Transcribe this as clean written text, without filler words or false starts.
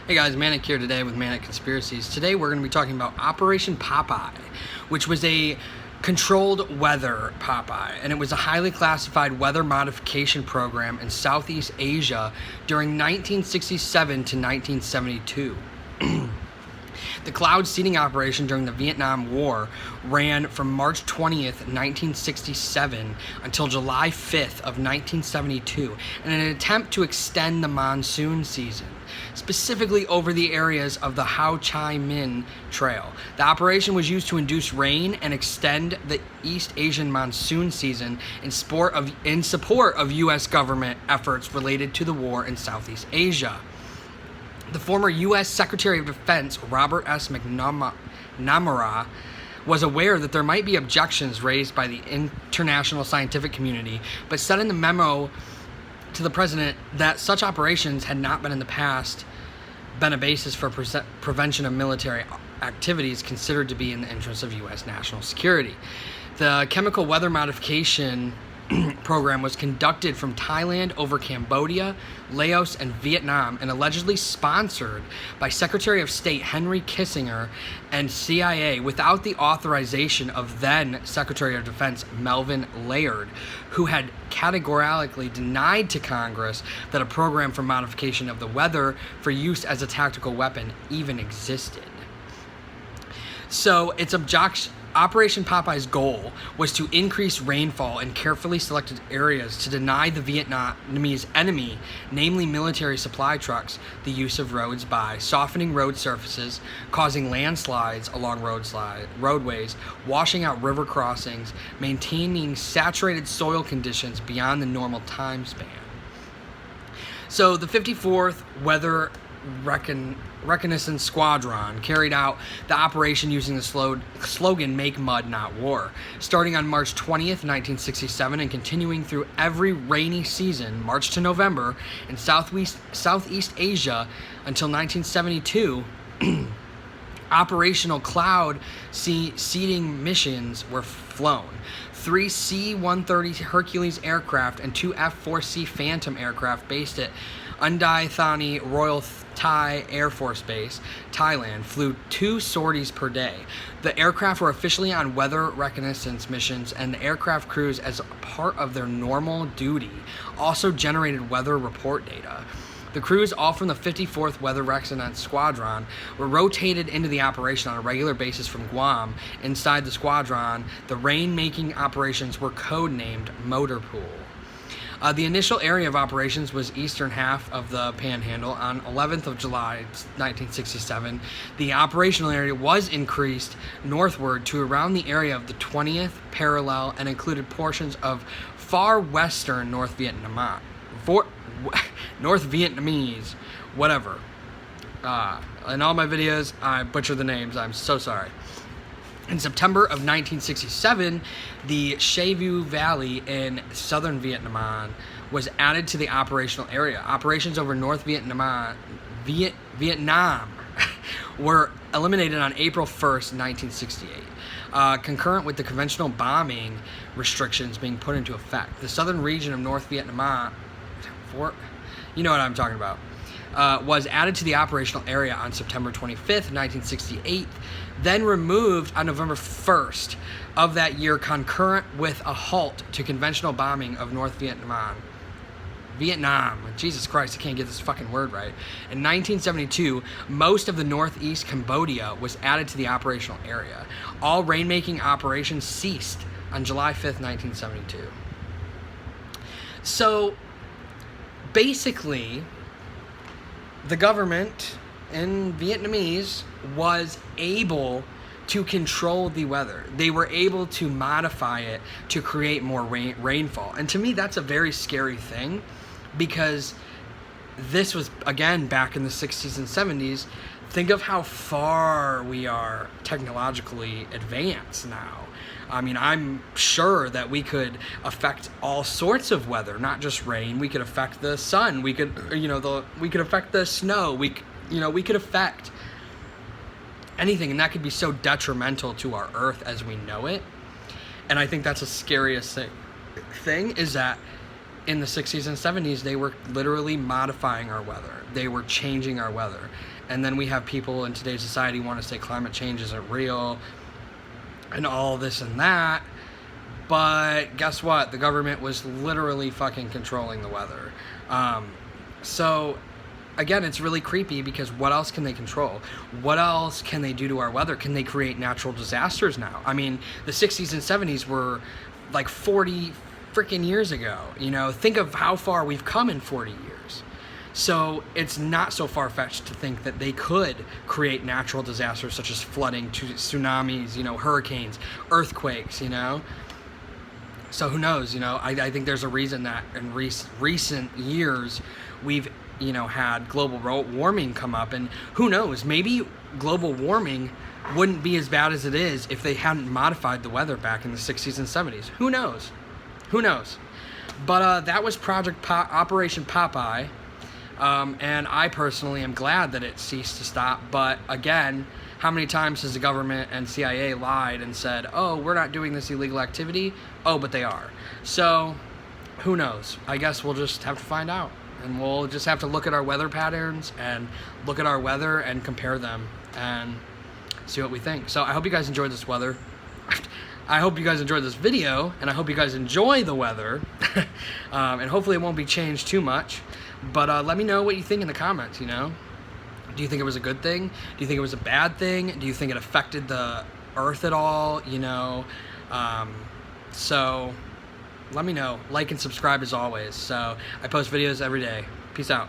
Hey guys, Manic here today with Manic Conspiracies. Today we're going to be talking about Operation Popeye, which was a controlled weather Popeye, and it was a highly classified weather modification program in Southeast Asia during 1967 to 1972. The cloud seeding operation during the Vietnam War ran from March 20th, 1967 until July 5th of 1972 in an attempt to extend the monsoon season, specifically over the areas of the Ho Chi Minh Trail. The operation was used to induce rain and extend the East Asian monsoon season in support of U.S. government efforts related to the war in Southeast Asia. The former U.S. Secretary of Defense, Robert S. McNamara, was aware that there might be objections raised by the international scientific community, but said in the memo to the president that such operations had not been in the past been a basis for prevention of military activities considered to be in the interest of U.S. national security. The chemical weather modification program was conducted from Thailand over Cambodia, Laos, and Vietnam, and allegedly sponsored by Secretary of State Henry Kissinger and CIA without the authorization of then Secretary of Defense Melvin Laird, who had categorically denied to Congress that a program for modification of the weather for use as a tactical weapon even existed. So Operation Popeye's goal was to increase rainfall in carefully selected areas to deny the Vietnamese enemy, namely military supply trucks, the use of roads by softening road surfaces, causing landslides along roadways, washing out river crossings, maintaining saturated soil conditions beyond the normal time span. So the 54th Weather Reconnaissance Squadron carried out the operation using the slogan "Make Mud, Not War," starting on March 20th, 1967, and continuing through every rainy season, March to November, in Southeast Asia until 1972. Operational cloud seeding missions were flown. 3 C-130 Hercules aircraft and 2 F-4C Phantom aircraft based at Undai Thani Royal Thai Air Force Base, Thailand, flew 2 sorties per day. The aircraft were officially on weather reconnaissance missions, and the aircraft crews, as part of their normal duty, also generated weather report data. The crews, all from the 54th Weather Reconnaissance Squadron, were rotated into the operation on a regular basis from Guam. Inside the squadron, the rain-making operations were codenamed Motor Pool. The initial area of operations was eastern half of the Panhandle. On 11th of July, 1967, the operational area was increased northward to around the area of the 20th parallel and included portions of far western North Vietnamese, whatever. In all my videos, I butcher the names. I'm so sorry. In September of 1967, the Saivu Valley in southern Vietnam was added to the operational area. Operations over North Vietnam were eliminated on April 1st, 1968, concurrent with the conventional bombing restrictions being put into effect. The southern region of North Vietnam, you know what I'm talking about, was added to the operational area on September 25th, 1968, then removed on November 1st of that year, concurrent with a halt to conventional bombing of North Vietnam. Jesus Christ, I can't get this fucking word right. In 1972, most of the northeast Cambodia was added to the operational area. All rainmaking operations ceased on July 5th, 1972. So, basically, the government in Vietnamese was able to control the weather. They were able to modify it to create more rainfall. And to me, that's a very scary thing, because this was, again, back in the 60s and 70s. Think of how far we are technologically advanced now. I mean, I'm sure that we could affect all sorts of weather, not just rain. We could affect the sun. We could, we could affect the snow. We could affect anything, and that could be so detrimental to our Earth as we know it. And I think that's the scariest thing is that in the 60s and 70s, they were literally modifying our weather. They were changing our weather. And then we have people in today's society want to say climate change isn't real and all this and that. But guess what? The government was literally fucking controlling the weather. So again, it's really creepy because what else can they control? What else can they do to our weather? Can they create natural disasters now? I mean, the 60s and 70s were like 40 freaking years ago. You know, think of how far we've come in 40 years. So it's not so far-fetched to think that they could create natural disasters such as flooding, tsunamis, you know, hurricanes, earthquakes, you know. So who knows, you know, I think there's a reason that in recent years we've, you know, had global warming come up, and who knows, maybe global warming wouldn't be as bad as it is if they hadn't modified the weather back in the 60s and 70s. Who knows? Who knows? But that was Operation Popeye. And I personally am glad that it ceased to stop. But again, how many times has the government and CIA lied and said, oh, we're not doing this illegal activity? Oh, but they are. So who knows? I guess we'll just have to find out. And we'll just have to look at our weather patterns and look at our weather and compare them and see what we think. So I hope you guys enjoyed this weather. I hope you guys enjoyed this video, and I hope you guys enjoy the weather. And hopefully it won't be changed too much. But let me know what you think in the comments, you know? Do you think it was a good thing? Do you think it was a bad thing? Do you think it affected the earth at all, you know? So let me know. Like and subscribe as always. So I post videos every day. Peace out.